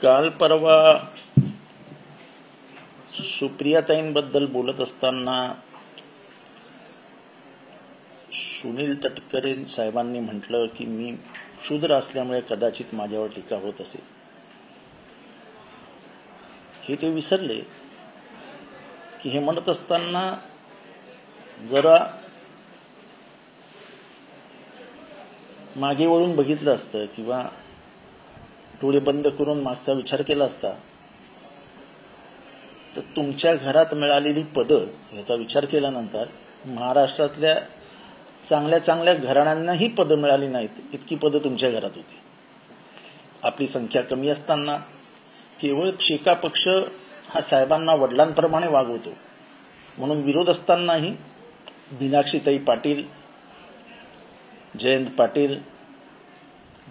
काल परवा सुप्रियाताईंबद्दल बोलत असताना सुनील तटकरे साहेबांनी म्हटलं की मी शूद्र असल्यामुळे कदाचित माझ्यावर टीका होत असेल. हे ते विसरले की हे म्हणत असताना जरा मागे वळून बघितलं असतं किंवा डोळे बंद करून मागचा विचार केला असता तर तुमच्या घरात मिळालेली पदं याचा विचार केल्यानंतर महाराष्ट्रातल्या चांगल्या चांगल्या घराण्यांनाही पदं मिळाली नाहीत इतकी पदं तुमच्या घरात होती. आपली संख्या कमी असताना केवळ शेका पक्ष हा साहेबांना वडिलांप्रमाणे वागवतो म्हणून विरोध असतानाही मीनाक्षीताई पाटील, जयंत पाटील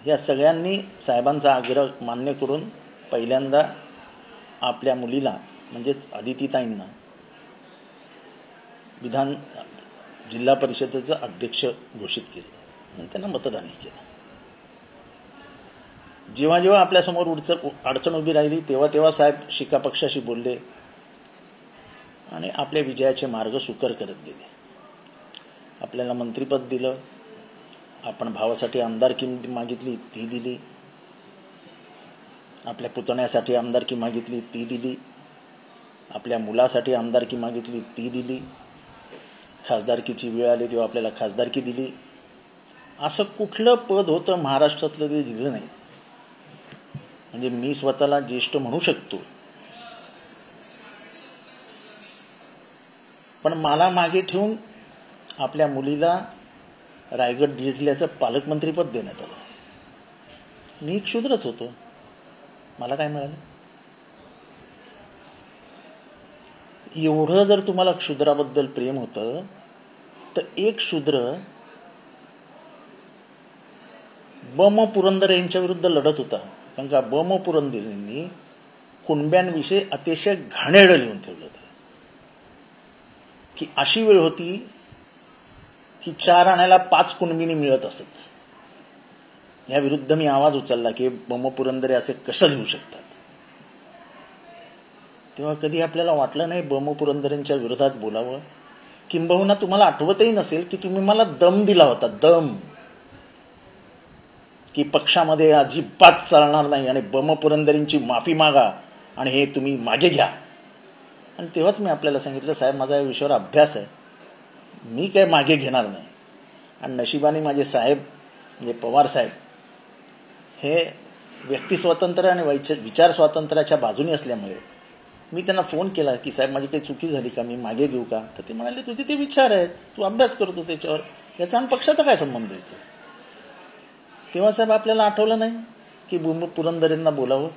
या सगळ्यांनी साहेबांचा आग्रह मान्य करून पहिल्यांदा आपल्या मुलीला म्हणजेच अदितीताईंना जिल्हा परिषदेचं अध्यक्ष घोषित केलं आणि त्यांना मतदानही केलं. जेव्हा जेव्हा आपल्यासमोर अडचण उभी राहिली तेव्हा तेव्हा साहेब शिका पक्षाशी बोलले आणि आपल्या विजयाचे मार्ग सुकर करत गेले. आपल्याला मंत्रिपद दिलं, आपण भावासाठी आमदारकी मागितली ती दिली, आपल्या पुतण्यासाठी आमदारकी मागितली ती दिली, आपल्या मुलासाठी आमदारकी मागितली ती दिली, खासदारकीची वेळ आली तेव्हा आपल्याला खासदारकी दिली. असं कुठलं पद होतं महाराष्ट्रातलं ते दिलं नाही. म्हणजे मी स्वतःला ज्येष्ठ म्हणू शकतो पण मला मागे ठेवून आपल्या मुलीला रायगड जिल्ह्याचं पालकमंत्रीपद देण्यात आलं. मी एक शूद्रच होतो, मला काय मिळालं? एवढं जर तुम्हाला शूद्राबद्दल प्रेम होतं तर एक शूद्र ब.म. पुरंदरे यांच्या विरुद्ध लढत होता. कारण का ब.म. पुरंदरेंनी कुणब्यांविषयी अतिशय घाणेरडं लिहून ठेवलं होतं की अशी वेळ होती की 4 आण्याला 5 कुणबिनी मिळत असत. या विरुद्ध मी आवाज उचलला की ब.म. पुरंदरे असे कसं लिहू शकतात. तेव्हा कधी आपल्याला वाटलं नाही ब.म. पुरंदरेंच्या विरोधात बोलावं. किंबहुना तुम्हाला आठवतही नसेल की तुम्ही मला दम दिला होता, दम, की पक्षामध्ये अजिबात चालणार नाही आणि ब.म. पुरंदरेंची माफी मागा आणि हे तुम्ही मागे घ्या. आणि तेव्हाच मी आपल्याला सांगितलं साहेब माझा या विषयावर अभ्यास आहे, मी काय मागे घेणार नाही. आणि नशिबाने माझे साहेब म्हणजे पवार साहेब हे व्यक्ती स्वातंत्र्य आणि विचार स्वातंत्र्याच्या बाजूने असल्यामुळे मी त्यांना फोन केला की साहेब माझी काही चुकी झाली का, मी मागे घेऊ का? तर ते म्हणाले तुझे ते विचार आहेत, तू अभ्यास करतो त्याच्यावर, याचा आणि पक्षाचा काय संबंध येतो. तेव्हा साहेब आपल्याला आठवलं नाही की ब.म. पुरंदरेंना बोलावं.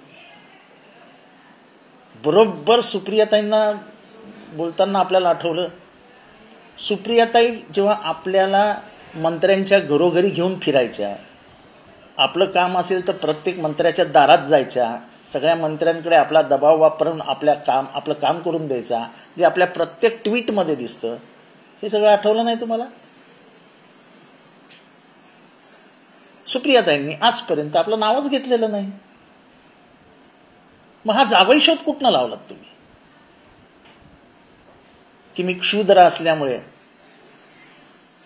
बरोबर सुप्रियाताईंना बोलताना आपल्याला आठवलं. सुप्रियाताई जेव्हा आपल्याला मंत्र्यांच्या घरोघरी घेऊन फिरायच्या, आपलं काम असेल तर प्रत्येक मंत्र्याच्या दारात जायच्या, सगळ्या मंत्र्यांकडे आपला दबाव वापरून आपलं काम करून द्यायचा, जे आपल्या प्रत्येक ट्विटमध्ये दिसतं. हे सगळं आठवलं नाही तुम्हाला? सुप्रियाताईंनी आजपर्यंत आपलं नावच घेतलेलं नाही. मग हा जावई शोध कुठनं लावलात तुम्ही की मी क्षुद्र असल्यामुळे?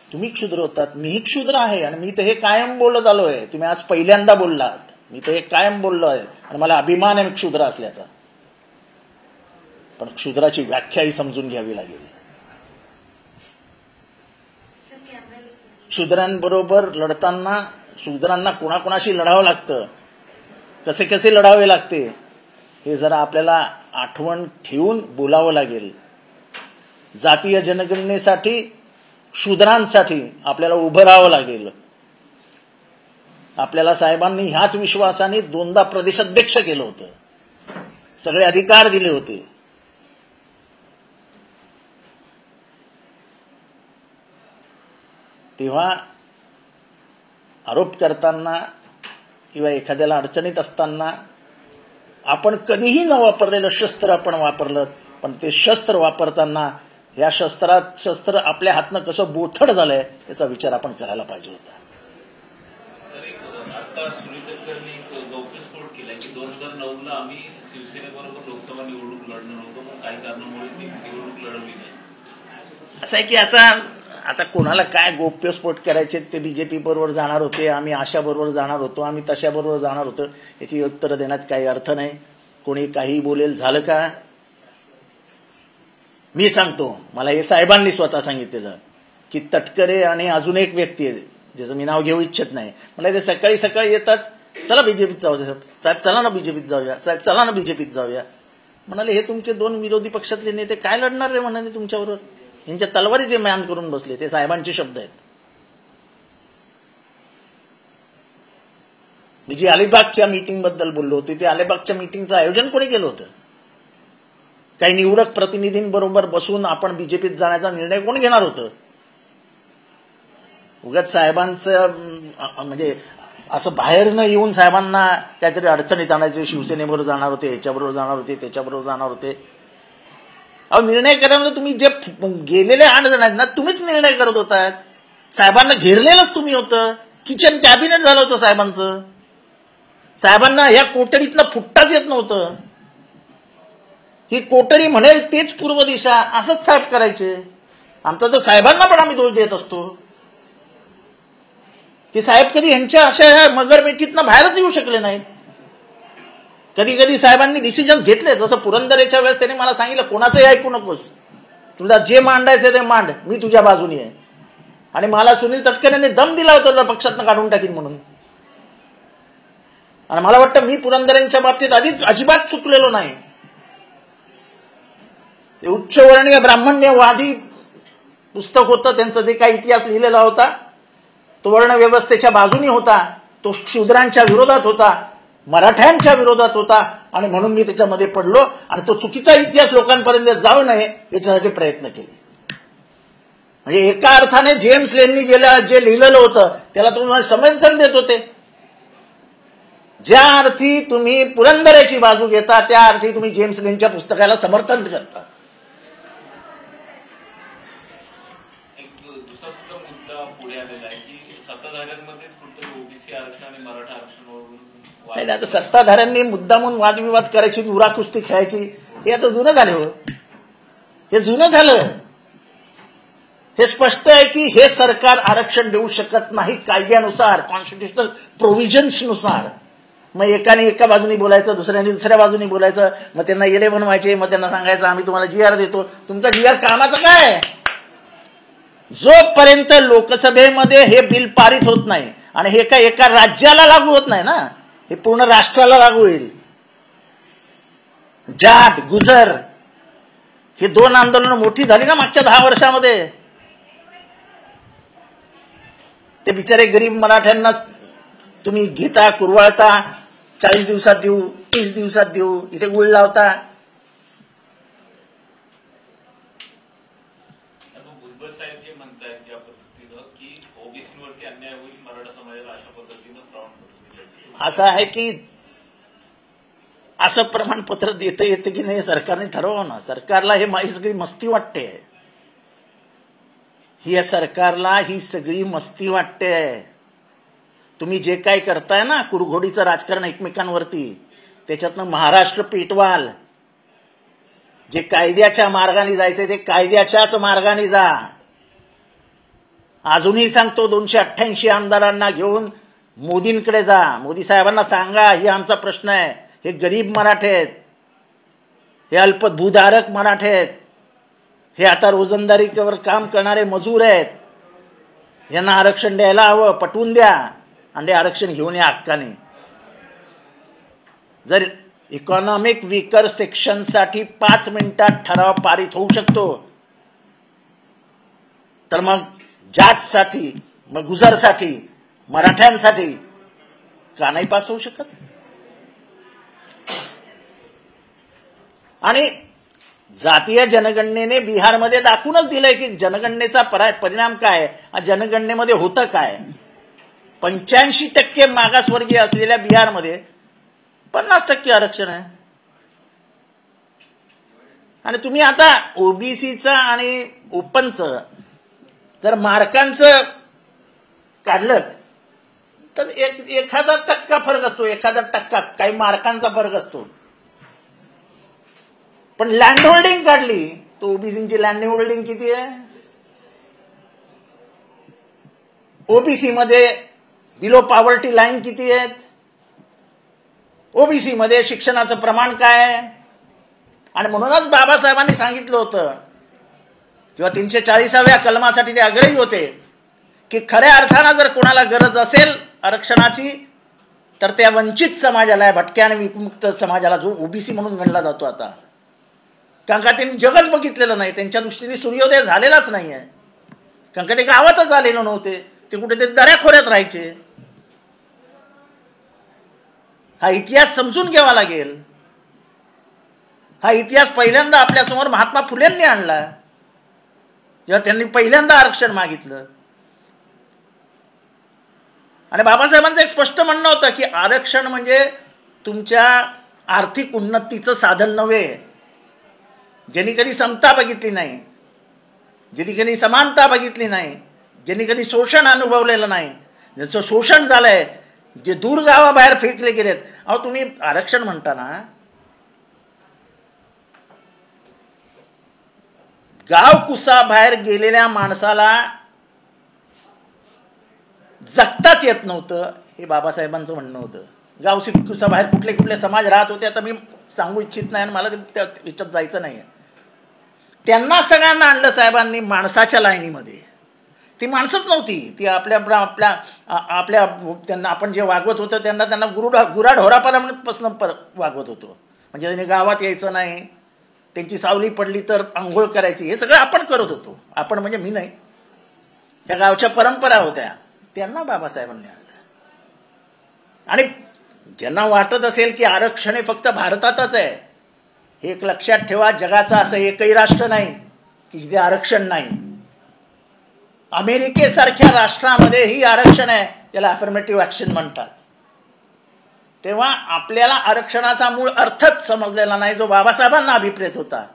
तुम्ही क्षुद्र होतात, मीही क्षुद्र आहे आणि मी तर हे कायम बोलत आलोय. तुम्ही आज पहिल्यांदा बोललात, मी तर हे कायम बोललो आहे आणि मला अभिमान आहे क्षुद्र असल्याचा. पण क्षुद्राची व्याख्याही समजून घ्यावी लागेल. क्षुद्रांबरोबर लढताना शूद्रांना कोणाकोणाशी लढावं लागतं, कसे कसे लढावे लागते हे जरा आपल्याला आठवण ठेवून बोलावं लागेल. जातीय जनगणनेसाठी शूद्रांसाठी आपल्याला उभं राहावं लागेल. आपल्याला साहेबांनी ह्याच विश्वासाने 2दा प्रदेशाध्यक्ष केलं होतं, सगळे अधिकार दिले होते. तेव्हा आरोप करताना किंवा एखाद्याला अडचणीत असताना आपण कधीही न वापरलेलं शस्त्र आपण वापरलं, पण ते शस्त्र वापरताना या शस्त्र आपल्या हातनं कसं बोथड झालंय याचा विचार आपण करायला पाहिजे होता. आता सुनील तटकरेंनी एक गौप्यस्फोट केलाय की 2 2009ला आम्ही शिवसेनेबरोबर लोकसभा निवडणूक लढणार होतो, पण काही कारणामुळे ती निवडणूक लढवली नाही. असं आहे की आता कोणाला काय गोप्यस्फोट करायचे, ते बीजेपी बरोबर जाणार होते, आम्ही अशा बरोबर जाणार होतो, आम्ही तशा बरोबर जाणार होतो, याची उत्तरं देण्यात काही अर्थ नाही. कोणी काही बोलेल, झालं का? मी सांगतो, मला हे साहेबांनी स्वतः सांगितलेलं की तटकरे आणि अजून एक व्यक्ती आहे ज्याचं मी नाव घेऊ इच्छित नाही, म्हणाले सकाळी सकाळी येतात, चला बीजेपीत जाऊया साहेब, चला ना बीजेपीत जाऊया साहेब, चला ना बीजेपीत जाऊया. म्हणाले हे तुमचे दोन विरोधी पक्षातले नेते काय लढणार रे म्हणाले तुमच्याबरोबर, यांच्या तलवारीचे म्यान करून बसले. ते साहेबांचे शब्द आहेत. मी जी अलिबागच्या मीटिंग बद्दल बोललो होते, ते अलिबागच्या मीटिंगचं आयोजन कोणी केलं होतं? काही निवडक प्रतिनिधींबरोबर बसून आपण बीजेपीत जाण्याचा निर्णय कोण घेणार होतं? उगाच साहेबांचं म्हणजे असं बाहेर न येऊन साहेबांना काहीतरी अडचणीत आणायचे, शिवसेनेबरोबर जाणार होते, ह्याच्याबरोबर जाणार होते, त्याच्याबरोबर जाणार होते. अहो, निर्णय करायला तुम्ही जे गेलेले 8 जण आहेत ना, तुम्हीच निर्णय करत होतात. साहेबांना घेरलेलंच तुम्ही होतं. किचन कॅबिनेट झालं होतं साहेबांचं. साहेबांना ह्या कोठडीतनं फुटताच येत नव्हतं. ही कोठडी म्हणेल तेच पूर्व दिशा, असंच साहेब करायचे. आमचा तर साहेबांना पण आम्ही दोष देत असतो की साहेब कधी ह्यांच्या अशा मगरमिठीतनं बाहेरच येऊ शकले नाहीत. कधी कधी साहेबांनी डिसिजन्स घेतले, जसं पुरंदरेच्या वेळेस त्यांनी मला सांगितलं कोणाचंही ऐकू नकोस, तुला जे मांडायचं ते मांड, मी तुझ्या बाजूनी आहे. आणि मला सुनील तटकरेंनी दम दिला होता पक्षातनं काढून टाकीन म्हणून. आणि मला वाटतं मी पुरंदरेंच्या बाबतीत आधीच अजिबात चुकलेलो नाही. ते उच्चवर्णीय ब्राह्मण्यवादी पुस्तक होतं, त्यांचं जे काही इतिहास लिहिलेला होता तो वर्ण व्यवस्थेच्या बाजूनी होता, तो शूद्रांच्या विरोधात होता, मराठ्यांच्या विरोधात होता. आणि म्हणून मी त्याच्यामध्ये पडलो आणि तो चुकीचा इतिहास लोकांपर्यंत जाऊ नये याच्यासाठी प्रयत्न केले. म्हणजे एका अर्थाने जेम्स लेननी जे लिहिलेलं होतं त्याला तुम्ही समर्थन देत होते. ज्या अर्थी तुम्ही पुरंदरेची बाजू घेता त्या अर्थी तुम्ही जेम्स लेनच्या पुस्तकाला समर्थन करता. दुसरा सुद्धा मुद्दा पुढे आलेला आहे की सत्ताधाऱ्यांमध्येच फक्त ओबीसी आरक्षण आणि मराठा आरक्षणावरून नाही. आता सत्ताधाऱ्यांनी मुद्दामून वादविवाद करायची, नुरा कुस्ती खेळायची, हे आता जुनं झालं हो. हे जुनं झालं. हे स्पष्ट आहे की हे सरकार आरक्षण देऊ शकत नाही कायद्यानुसार, कॉन्स्टिट्युशनल प्रोव्हिजन्सनुसार. मग एकाने एका बाजूनी बोलायचं, दुसऱ्याने दुसऱ्या बाजूनी बोलायचं, मग त्यांना येडे बनवायचे, मग त्यांना सांगायचं आम्ही तुम्हाला GR देतो. तुमचा GR कामाचं काय? जोपर्यंत लोकसभेमध्ये हे बिल पारित होत नाही आणि हे काय एका राज्याला लागू होत नाही ना, हे पूर्ण राष्ट्राला लागू होईल. जाट, गुजर हे 2 आंदोलनं मोठी झाली ना मागच्या 10 वर्षामध्ये. ते बिचारे गरीब मराठ्यांना तुम्ही घेता, कुरवाळता, 40 दिवसात देऊ, 30 दिवसात देऊ, इथे गुळ लावता. भुजबळ साहेब जे म्हणतायत या पद्धतीनं की ओबीसीवरती अन्याय होईल, मराठा समाजाला अशा पद्धतीनं प्रमाणपत्र असं आहे की असं प्रमाणपत्र देता येते की नाही सरकारने ठरवावं ना. सरकारला हे सगळी मस्ती वाटते. ही सरकारला ही सगळी मस्ती वाटते. तुम्ही जे काय करताय ना कुरघोडीचं राजकारण एकमेकांवरती, त्याच्यातनं महाराष्ट्र पेटवाल. जे कायद्याच्या मार्गाने जायचंय ते कायद्याच्याच मार्गाने जा. अजूनही सांगतो 288 आमदारांना घेऊन मोदींकडे जा. मोदी साहेबांना सांगा ही आमचा प्रश्न आहे. हे गरीब मराठे आहेत, हे अल्पभूधारक मराठे आहेत, हे आता रोजंदारीवर काम करणारे मजूर आहेत, यांना आरक्षण द्यायला हवं, पटवून द्या आणि आरक्षण घेऊन या हक्काने. जर इकॉनॉमिक वीकर सेक्शनसाठी 5 मिनिटात ठराव पारित होऊ शकतो, तर मग जाटसाठी, मग गुजरसाठी, मराठ्यांसाठी का नाही पास होऊ शकत? आणि जातीय जनगणनेने बिहारमध्ये दाखवूनच दिलंय की जनगणनेचा परिणाम काय, जनगणनेमध्ये होतं काय. 85% मागासवर्गीय असलेल्या बिहारमध्ये 50% आरक्षण आहे. आणि तुम्ही आता ओबीसीचं आणि ओपनचं जर मार्कांचं काढलं तर एखादा टक्का फरक असतो, एखादा टक्का काही मार्कांचा फरक असतो. पण लँड होल्डिंग काढली तर ओबीसीची लँड होल्डिंग किती आहे? ओबीसी मध्ये बिलो पॉवर्टी लाईन किती आहेत? ओबीसी मध्ये शिक्षणाचं प्रमाण काय आहे? आणि म्हणूनच बाबासाहेबांनी सांगितलं होतं किंवा 340व्या कलमासाठी ते आग्रही होते की खऱ्या अर्थानं जर कोणाला गरज असेल आरक्षणाची तर त्या वंचित समाजाला, भटक्या आणि विमुक्त समाजाला, जो ओबीसी म्हणून गणला जातो आता, कारण का त्यांनी जगच बघितलेलं नाही, त्यांच्या दृष्टीने सूर्योदय झालेलाच नाही आहे, कारण का ते गावातच आलेले नव्हते, ते कुठेतरी दऱ्याखोऱ्यात राहायचे. हा इतिहास समजून घ्यावा लागेल. हा इतिहास पहिल्यांदा आपल्यासमोर महात्मा फुलेंनी आणला जेव्हा त्यांनी पहिल्यांदा आरक्षण मागितलं. आणि बाबासाहेबांचं एक स्पष्ट म्हणणं होतं की आरक्षण म्हणजे तुमच्या आर्थिक उन्नतीचं साधन नव्हे. ज्यांनी कधी समता बघितली नाही, ज्यांनी कधी समानता बघितली नाही, ज्यांनी कधी शोषण अनुभवलेलं नाही, ज्याचं शोषण झालंय, जे दूर गावाबाहेर फेकले गेलेत. अहो तुम्ही आरक्षण म्हणता ना, गाव कुसाबाहेर गेलेल्या माणसाला जगताच येत नव्हतं, हे बाबासाहेबांचं म्हणणं होतं. गाव कुसाबाहेर कुठले कुठले समाज राहत होते आता मी सांगू इच्छित नाही आणि मला ते विचार जायचं नाही. त्यांना सगळ्यांना आणलं साहेबांनी माणसाच्या लाईनीमध्ये. ती माणसंच नव्हती, ती आपल्या त्यांना आपण जे वागवत होतं त्यांना गुराढोरापासून वागवत होतो. म्हणजे त्यांनी गावात यायचं नाही, त्यांची सावली पडली तर आंघोळ करायची, हे सगळं आपण करत होतो. आपण म्हणजे मी नाही, त्या गावच्या परंपरा होत्या, त्यांना बाबासाहेबांनी आणलं. आणि ज्यांना वाटत असेल की आरक्षण हे फक्त भारतातच आहे, हे एक लक्षात ठेवा, जगाचं असं एकही राष्ट्र नाही की जिथे आरक्षण नाही. अमेरिकेसारख्या राष्ट्रामध्येही आरक्षण आहे, त्याला अफर्मेटिव्ह ॲक्शन म्हणतात. तेव्हा आपल्याला आरक्षणाचा मूळ अर्थच समजलेला नाही, जो बाबासाहेबांना अभिप्रेत होता.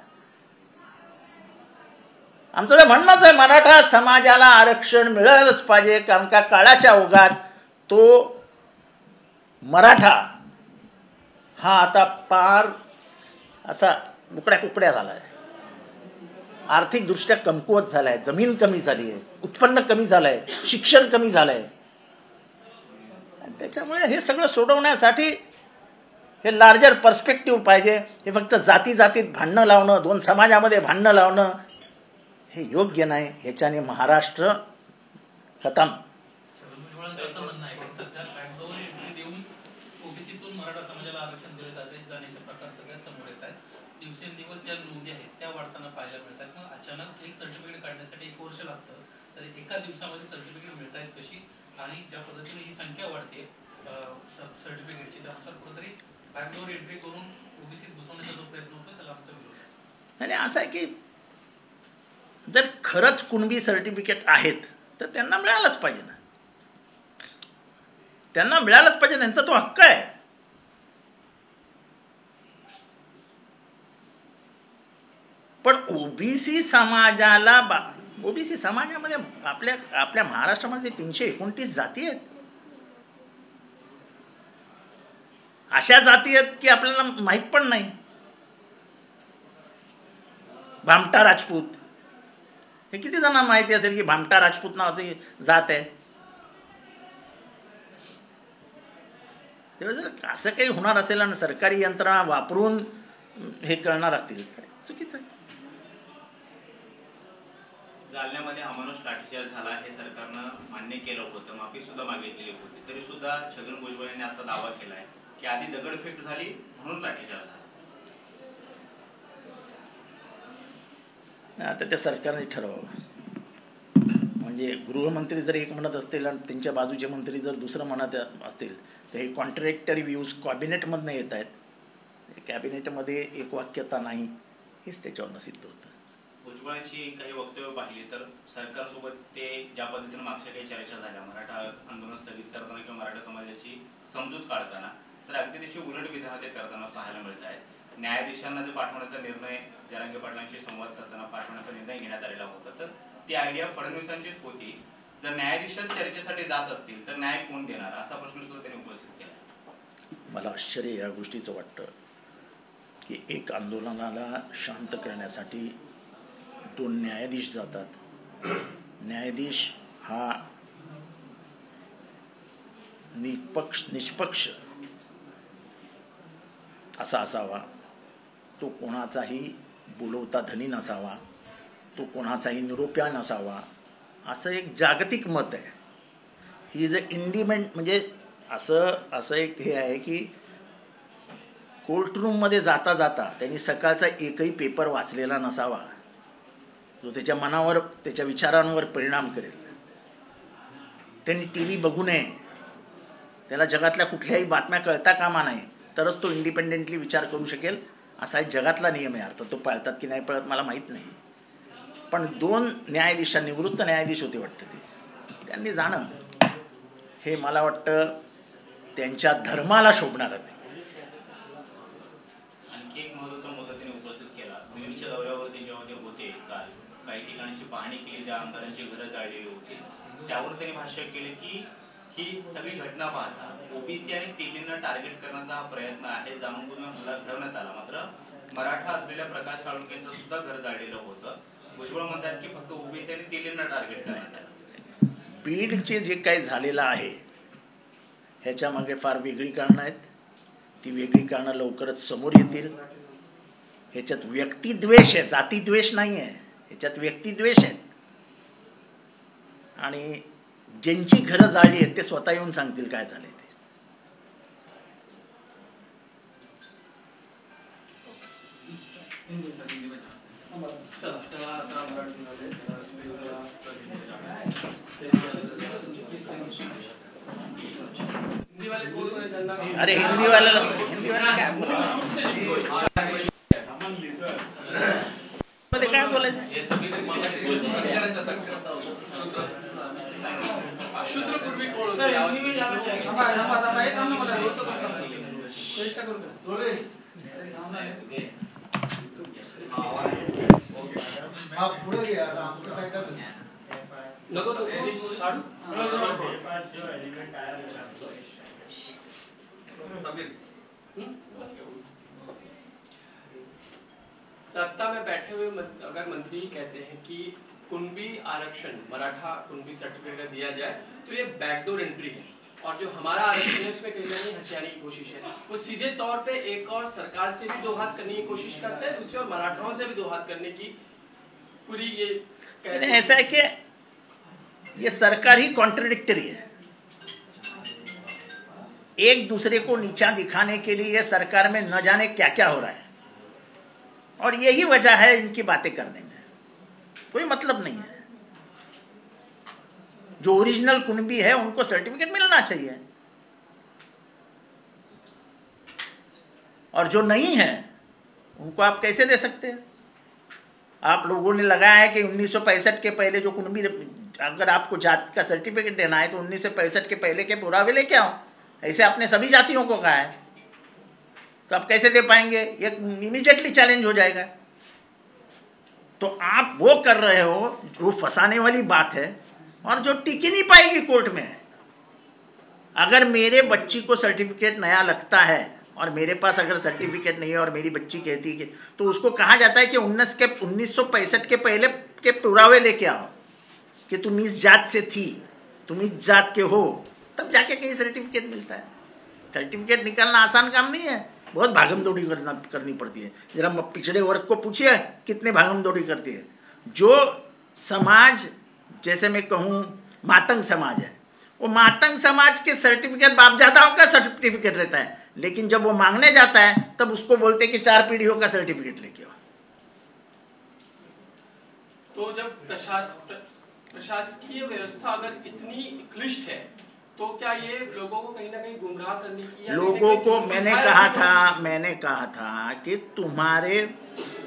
आमचं तर म्हणणंच आहे मराठा समाजाला आरक्षण मिळालंच पाहिजे, कारण का काळाच्या ओघात तो मराठा हा आता पार असा उकड्या कुकड्या झाला आहे, आर्थिकदृष्ट्या कमकुवत झाला आहे, जमीन कमी झाली आहे, उत्पन्न कमी झालं आहे, शिक्षण कमी झालं आहे. आणि त्याच्यामुळे हे सगळं सोडवण्यासाठी हे लार्जर पर्स्पेक्टिव्ह पाहिजे. हे फक्त जाती जातीत भांडणं लावणं, दोन समाजामध्ये भांडणं लावणं हे योग्य नाही. ह्याच्याने महाराष्ट्र खतम. मराठा समाजाला आरक्षण दिले जाण्याचे प्रकार सगळ्या समोर येत आहेत. दिवसेंदिवस ज्या नोंदी आहेत त्या वाढताना पाहायला मिळतात. मग अचानक एक सर्टिफिकेट काढण्यासाठी 1 वर्ष लागतं, तर एका दिवसामध्ये सर्टिफिकेट मिळत आहेत कशी? आणि ज्या पद्धतीने ही संख्या वाढते सर्टिफिकेटची, त्यानुसार कुठेतरी बॅकडोर एंट्री करून ओबीसीत घुसवण्याचा जो प्रयत्न होतो त्याला आमचा विरोध आहे. आणि असं आहे की जर खरंच कुणबी सर्टिफिकेट आहेत तर त्यांना मिळालंच पाहिजे ना, त्यांना मिळालंच पाहिजे, त्यांचा तो हक्क आहे. पण ओबीसी समाजाला ओबीसी समाजामध्ये आपल्या महाराष्ट्रामध्ये 329 जाती आहेत. अशा जाती आहेत की आपल्याला माहित पण नाही. भामटा राजपूत हे किती जणांना माहिती असेल की भामटा राजपूत नावाची जात आहे? तेव्हा जर असं काही होणार असेल आणि सरकारी यंत्रणा वापरून हे करणार असतील तर चुकीचं आहे. जालन्यामध्ये अमानुष लाठीचार्ज झाला हे सरकारनं मान्य केलं होतं, माफी सुद्धा मागितलेली होती, तरी सुद्धा छगन भुजबळ यांनी आता दावा केलाय की आधी दगडफेक झाली म्हणून लाठीचार्ज झाला. आता त्या सरकारने ठरवावं. म्हणजे गृहमंत्री जर एक म्हणत असतील आणि त्यांच्या बाजूचे मंत्री जर दुसरं म्हणत असतील तर हे कॉन्ट्रॅक्टरी व्ह्यूज कॅबिनेटमधनं येत आहेत. कॅबिनेटमध्ये एकवाक्यता नाही, हेच त्याच्यावरनं सिद्ध होतं. भुजबळांची काही वक्तव्य पाहिली तर सरकारसोबत ते ज्या पद्धतीने मागच्या काही चर्चा झाल्या मराठा आंदोलन स्थगित करताना किंवा मराठा समाजाची समजूत काढताना, तर अगदी त्याची उलट विधान ते करताना पाहायला मिळत आहेत. न्यायाधीशांना जे पाठवण्याचा निर्णय जरांगे पाटलांशी संवाद साधताना पाठवण्याचा निर्णय घेण्यात आलेला होता, तर ती आयडिया फडणवीसांचीच होती. जर न्यायाधीशच चर्चेसाठी जात असतील तर न्याय कोण देणार असा प्रश्न सुद्धा त्यांनी उपस्थित केला. मला आश्चर्य या गोष्टीचं वाटतं की एक आंदोलनाला शांत करण्यासाठी 2 न्यायाधीश जातात. न्यायाधीश हा निष्पक्ष असा असावा, तो कोणाचाही बोलवता धनी नसावा, तो कोणाचाही निरोप्या नसावा, असं एक जागतिक मत आहे. ही इज अ इंडिपेंडंट, म्हणजे असं एक हे आहे की कोर्टरूममध्ये जाता जाता त्यांनी सकाळचा एकही पेपर वाचलेला नसावा जो त्याच्या मनावर, त्याच्या विचारांवर परिणाम करेल. त्यांनी TV बघू नये, त्याला जगातल्या कुठल्याही बातम्या कळता कामा नये, तरच तो इंडिपेंडेंटली विचार करू शकेल. असा एक जगातला नियम आहे. अर्थात तो पाळतात की नाही पाळत मला माहीत नाही, पण 2 न्यायाधीशांनी, निवृत्त न्यायाधीश होते वाटतं ते, त्यांनी जाणं हे मला वाटतं त्यांच्या धर्माला शोभणारं नाही. आणखी एक महत्त्वाचा मुद्दा त्यांनी उपस्थित केला. दिल्लीच्या दौऱ्यावरती जेव्हा ते होते काल, काही ठिकाणची पाहणी केली, ज्या आमदारांची घरं जाळलेली होती, त्यावर त्यांनी भाष्य केले की ही सगळी घटना पाहता ओबीसी आणि तेलींना टार्गेट करण्याचा हा प्रयत्न आहे, जाणून बुजून हल्ला ठरवण्यात आला. मात्र मराठा असलेल्या प्रकाश साळुंखेंचं सुद्धा घर जाळलेलं होतं. भुजबळ म्हणतात की फक्त ओबीसी आणि तेलींना टार्गेट करण्यात आलं. बीडचे जे काही झालेलं आहे ह्याच्या मागे फार वेगळी कारणं आहेत. ती वेगळी कारणं लवकरच समोर येतील. ह्याच्यात व्यक्तिद्वेष आहे, जातीद्वेष नाही आहे, ह्याच्यात व्यक्तिद्वेष आहेत. आणि ज्यांची घरं जाळली आहेत ते स्वतः येऊन सांगतील काय झाले ते. अरे हिंदीवाल्याला काय काय बोलायचं. शूद्रपूर्वी कोण पुढे घ्या आता आमच्या साईडला सत्ता में बैठे हुए अगर मंत्री कहते हैं कि कुणबी आरक्षण, मराठा कुणबी सर्टिफिकेट दिया जाए तो ये बैकडोर एंट्री है, और जो हमारा आरक्षण है उसमें कहीं ना कहीं हथियाने की कोशिश है. वो सीधे तौर पे एक और सरकार से भी 2 हाथ करने की कोशिश करते हैं, दूसरी और मराठाओं से भी 2 हाथ करने की पूरी ये कहते हैं. ऐसा है कि ये सरकार ही कॉन्ट्रडिक्टरी है. एक दूसरे को नीचा दिखाने के लिए ये सरकार में न जाने क्या क्या हो रहा है, और यही वजह है इनकी बातें करने में. कोई मतलब नहीं है. जो ओरिजिनल कुणबी है उनको सर्टिफिकेट मिलना चाहिए, और जो नहीं है उनको आप कैसे दे सकते हैं. आप लोगों ने लगाया है कि 1965 के पहले जो कुणबी, अगर आपको जाति का सर्टिफिकेट देना है तो 1965 के पहले के पुरावे लेके आओ. ऐसे आपने सभी जातियों को कहा है, तो आप कैसे दे पाएंगे. ये इमीडिएटली चैलेंज हो जाएगा. तो आप वो कर रहे हो जो फंसाने वाली बात है और जो टिक ही नहीं पाएगी कोर्ट में. अगर मेरे बच्ची को सर्टिफिकेट नया लगता है और मेरे पास अगर सर्टिफिकेट नहीं है और मेरी बच्ची कहती है तो उसको कहा जाता है कि 1965 के पहले के पुरावे लेके आओ कि तुम इस जात से थी, तुम इस जात के हो, तब जाके कहीं सर्टिफिकेट मिलता है. सर्टिफिकेट निकालना आसान काम नहीं है, बहुत भागम दौड़ी करनी पड़ती है. जरा पिछड़े वर्ग को पूछिए कितने भागम दौड़ी करती है. जो समाज, जैसे मैं कहूँ मातंग समाज है, वो मातंग समाज के सर्टिफिकेट बापजादाओं का सर्टिफिकेट रहता है, लेकिन जब वो मांगने जाता है तब उसको बोलते हैं कि 4 पीढ़ियों का सर्टिफिकेट लेके आओ. तो जब प्रशासकीय व्यवस्था अगर इतनी क्लिष्ट है तो क्या ये लोगों को कहीं ना कहीं गुमराह करने की, लोगों को मैंने कहा था कि तुम्हारे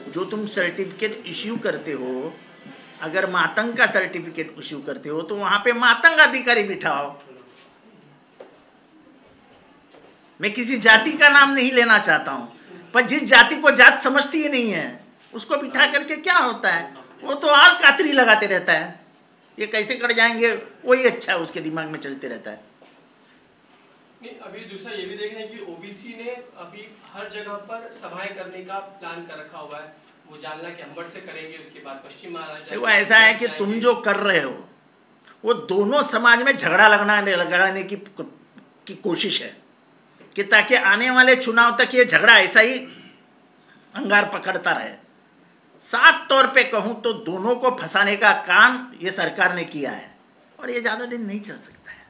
जो तुम सर्टिफिकेट इश्यू करते हो, अगर मातंग का सर्टिफिकेट इश्यू करते हो तो वहां पे मातंग अधिकारी बिठाओ. मैं किसी जाति का नाम नहीं लेना चाहता हूं, पर जिस जाति को जात समझती ही नहीं है उसको बिठा करके क्या होता है, वो तो और कातरी लगाते रहता है. ये कैसे कट जाएंगे वही अच्छा है, उसके दिमाग में चलते रहता है। नहीं, अभी दूसरा ये भी देख रहे हैं कि ओबीसी ने अभी हर जगह पर सभाएं करने का प्लान कर रखा हुआ है। वो जालना के अंबर से करेंगे, उसके बाद पश्चिम महाराष्ट्र। देखो ऐसा है कि तुम जो कर रहे हो वो दोनों समाज में झगड़ा लगाने की कोशिश है कि ताकि आने वाले चुनाव तक ये झगड़ा ऐसा ही अंगार पकड़ता रहे। साफ तौर पे कहूं तो दोनों को फंसाने का काम ये सरकार ने किया है और ये ज्यादा दिन नहीं चल सकता है।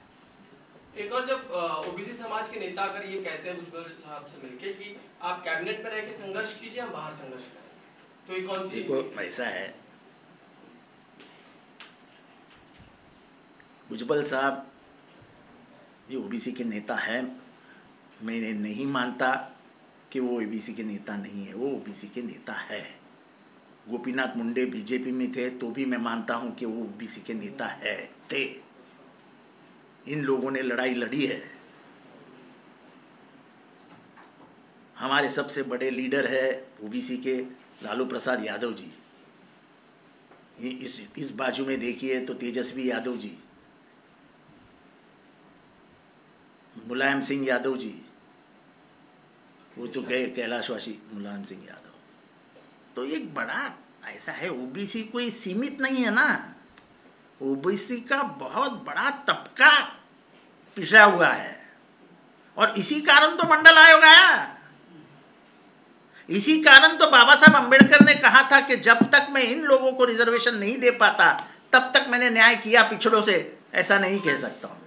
एक और जब ओबीसी समाज के नेता अगर ये कहते हैं भुजबल साहब से मिलके कि आप कैबिनेट में रह के संघर्ष कीजिए, हम बाहर संघर्ष करें, तो ये कौन सी? देखो ऐसा है, भुजबल साहब ये ओबीसी के नेता है, मैं नहीं मानता कि वो ओबीसी के नेता नहीं है, वो ओबीसी के नेता है। गोपीनाथ मुंडे बीजेपी में थे तो भी मैं मानता हूं कि वो ओबीसी के नेता थे। इन लोगों ने लड़ाई लड़ी है। हमारे सबसे बड़े लीडर है ओबीसी के लालू प्रसाद यादव जी, इस बाजू में देखिए तो तेजस्वी यादव जी, मुलायम सिंह यादव जी, वो तो गए कैलाशवासी मुलायम सिंह यादव। तो एक बड़ा ऐसा है, ओबीसी कोई सीमित नहीं है ना, ओबीसी का बहुत बड़ा तबका पिछड़ा हुआ है और इसी कारण तो मंडल आयोग आया। इसी कारण तो बाबा साहब अंबेडकर ने कहा था कि जब तक मैं इन लोगों को रिजर्वेशन नहीं दे पाता तब तक मैंने न्याय किया पिछड़ों से, ऐसा नहीं कह सकता हूं।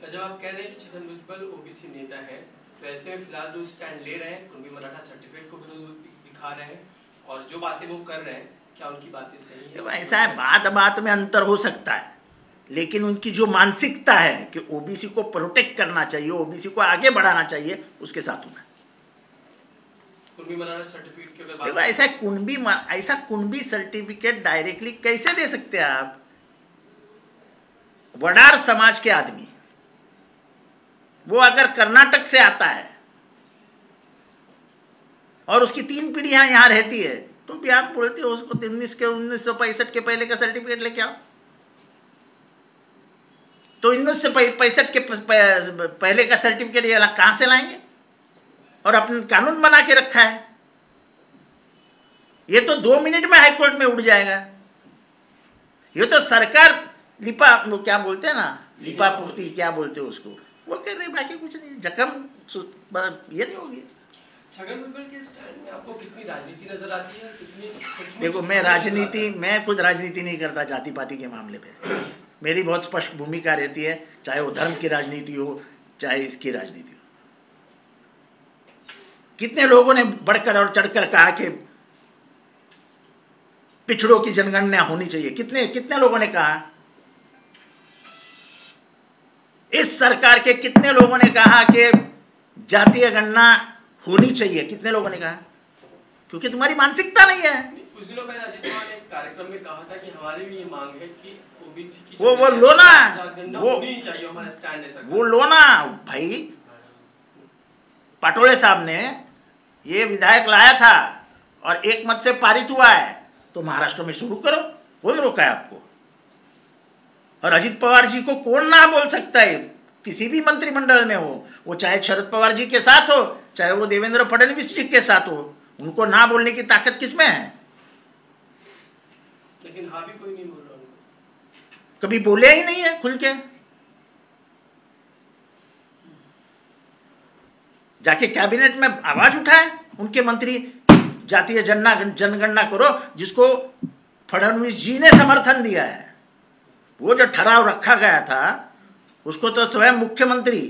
जब आप कह रहे हैं कि छगन भुजबल ओबीसी नेता है, तो ऐसे में फिलहाल जो स्टैंड ले रहे हैं, कुणबी मराठा सर्टिफिकेट को विरोध दिखा रहे हैं और जो बातें वो कर रहे हैं, क्या उनकी बातें सही है? ऐसा है, बात में अंतर हो सकता है, लेकिन उनकी जो मानसिकता है कि ओबीसी को प्रोटेक्ट करना चाहिए, ओबीसी को आगे बढ़ाना चाहिए, उसके साथ हूं मैं। कुणबी मराठा सर्टिफिकेट की अगर देखो ऐसा कुणबी सर्टिफिकेट डायरेक्टली कैसे दे सकते हैं आप? वडार समाज के आदमी, वो अगर कर्नाटक से आता है और उसकी 3 पीढ़ियां यहां रहती है तो भी आप बोलते हो उसको 1965 के पहले का सर्टिफिकेट लेके आओ। तो 1965 के पहले का सर्टिफिकेट ये कहां से लाएंगे? और अपने कानून बना के रखा है, ये तो 2 मिनट में हाईकोर्ट में उड़ जाएगा। ये तो सरकार क्या बोलते हैं ना, लिपापोती क्या बोलते हैं उसको, वो कह रहे बाकी कुछ नहीं, जख्म ये नहीं होगी। छगन भुजबल के स्टैंड में आपको कितनी राजनीति नजर आती है, कितनी? देखो मैं खुद राजनीति नहीं करता जाति पाति के मामले पे। मेरी बहुत स्पष्ट भूमिका रहती है, चाहे वो धर्म की राजनीति हो चाहे इसकी राजनीति हो। कितने लोगों ने बढ़कर और चढ़कर कहा कि पिछड़ों की जनगणना होनी चाहिए, कितने लोगों ने कहा? इस सरकार के कितने लोगों ने कहा कि जातीय गणना होनी चाहिए? कितने लोगों ने कहा? क्योंकि तुम्हारी मानसिकता नहीं है। कुछ दिनों पहले अजित पवार ने एक कार्यक्रम में कहा था कि हमारी भी ये मांग है कि ओबीसी की वो लो ना, वो होनी चाहिए, हमारा स्टैंड है सरकार। वो लो ना भाई। पटोले साहब ने ये विधायक लाया था और एक मत से पारित हुआ है, तो महाराष्ट्र में शुरू करो, कौन रोका है आपको? और अजित पवार जी को कौन ना बोल सकता है? किसी भी मंत्रिमंडल में हो, वो चाहे शरद पवार जी के साथ हो चाहे वो देवेंद्र फडणवीस जी के साथ हो, उनको ना बोलने की ताकत किसमें है? लेकिन हाँ भी कोई नहीं बोल रहा उनको। कभी बोले ही नहीं है खुल के। जाके कैबिनेट में आवाज उठाए उनके मंत्री, जातीय जनगणना करो, जिसको फडणवीस जी ने समर्थन दिया है। वो जो ठहराव रखा गया था उसको तो स्वयं मुख्यमंत्री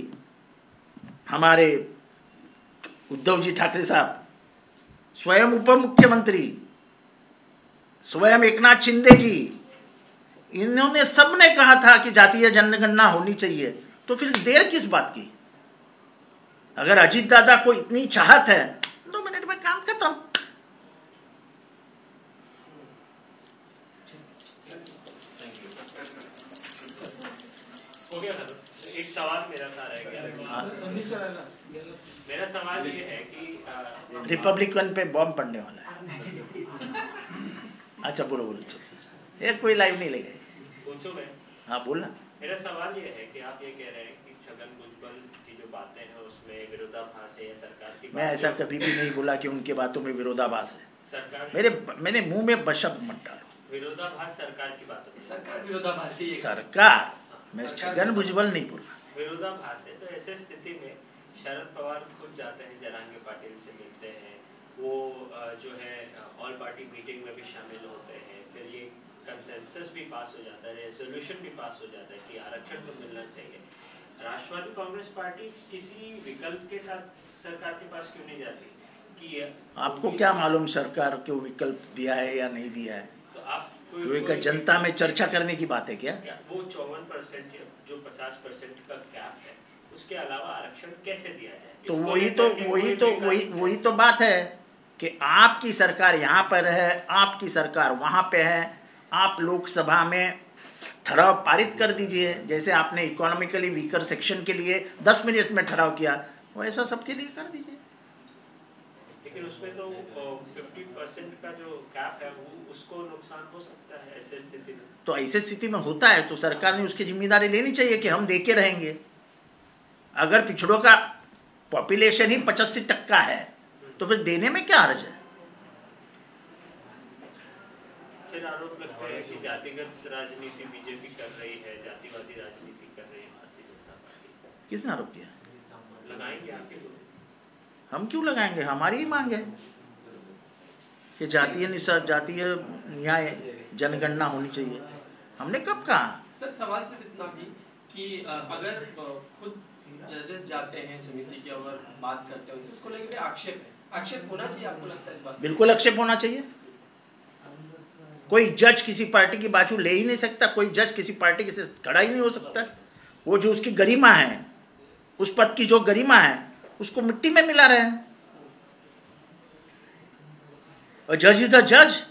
हमारे उद्धव जी ठाकरे साहब, स्वयं उप मुख्यमंत्री, स्वयं एकनाथ शिंदे जी, इन्होंने सबने कहा था कि जातीय जनगणना होनी चाहिए। तो फिर देर किस बात की? अगर अजीत दादा को इतनी चाहत है 2 मिनट में काम खत्म। हो गया ना? एक सवाल मेरा था रह गया। मेरा सवाल ये है कि रिपब्लिकन पे बॉम्ब पड़ने वाला है। अच्छा बोलो चलो, ये कोई लाइव नहीं ले गए। पूछूं मैं? हाँ बोलना। मेरा सवाल ये है कि आप ये कह रहे हैं कि छगन भुजबल की जो बातें हैं उसमें विरोधाभास है या सरकार की मैं ऐसा कभी भी नहीं बोला कि उनके बातों में विरोधाभास है। सरकार मैंने मुंह में बशब्द मत डालो। विरोधाभास सरकार की बातों में, सरकार विरोधाभासी है। सरकार, मैं छगन भुजबल नहीं बोल रहा। विरोधाभास है। तो ऐसे स्थिति में शरद पवार खुद जाते हैं, जरांगे पाटिल से मिलते हैं, वो जो है ऑल पार्टी मीटिंग में भी शामिल होते हैं, फिर ये कंसेंसस भी पास हो जाता है, रेजोल्यूशन भी पास हो जाता है कि आरक्षण तो मिलना चाहिए। राष्ट्रवादी कांग्रेस पार्टी किसी विकल्प के साथ सरकार के पास क्यों नहीं जाती? कि आपको क्या मालूम सरकार को विकल्प दिया है या नहीं दिया है? तो आप कोई जनता में चर्चा करने की बात है क्या? वो 54% जो 50% का कैप है, उसके अलावा आरक्षण कैसे दिया जाए? तो वही तो बात है कि आपकी सरकार यहाँ पर है, आपकी सरकार वहाँ पे है। आप लोकसभा में ठराव पारित कर दीजिए, जैसे आपने इकोनॉमिकली वीकर सेक्शन के लिए 10 मिनट में ठराव किया, वैसा सबके लिए कर दीजिए। लेकिन उसमें तो 50% का जो कैप है वो उसको नुकसान हो सकता है ऐसे स्थिति में। तो ऐसे स्थिति में होता है तो सरकार ने उसकी जिम्मेदारी लेनी चाहिए कि हम देके रहेंगे। अगर पिछड़ों का पॉपुलेशन ही 85% है तो फिर देने में क्या हर्ज है? फिर आरोप लगता है कि जातिगत राजनीति बीजेपी कर रही है, जातिवादी राजनीति कर रही है भारतीय जनता पार्टी। किसने आरोप किया? लगाएंगे आपके लोग? हम क्यों लगाएंगे? हमारी ही मांग है कि जातीय न्याय जनगणना होनी चाहिए। हमने कब कहा? सर सवाल सिर्फ इतना भी कि अगर खुद जजेस जाते हैं समिति की और बात करते हैं उनसे, उसको लेकर आक्षेप होना चाहिए, आपको लगता है इस बात? बिल्कुल आक्षेप होना चाहिए। कोई जज किसी पार्टी की बाजू ले ही नहीं सकता, कोई जज किसी पार्टी के से खड़ा ही नहीं हो सकता। वो जो उसकी गरिमा है, उस पद की जो गरिमा है, उसको मिट्टी में मिला रहे हैं। और जज इज द जज।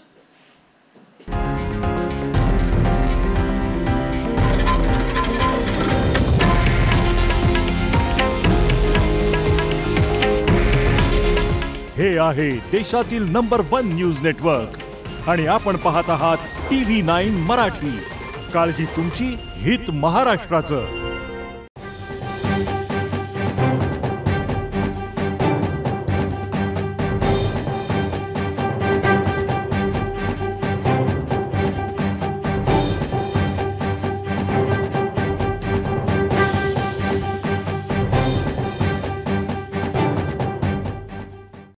हे आहे देशातील नंबर 1 न्यूज नेटवर्क आणि आपण पाहत आहात TV9 मराठी। काळजी तुमची, हित महाराष्ट्राचं।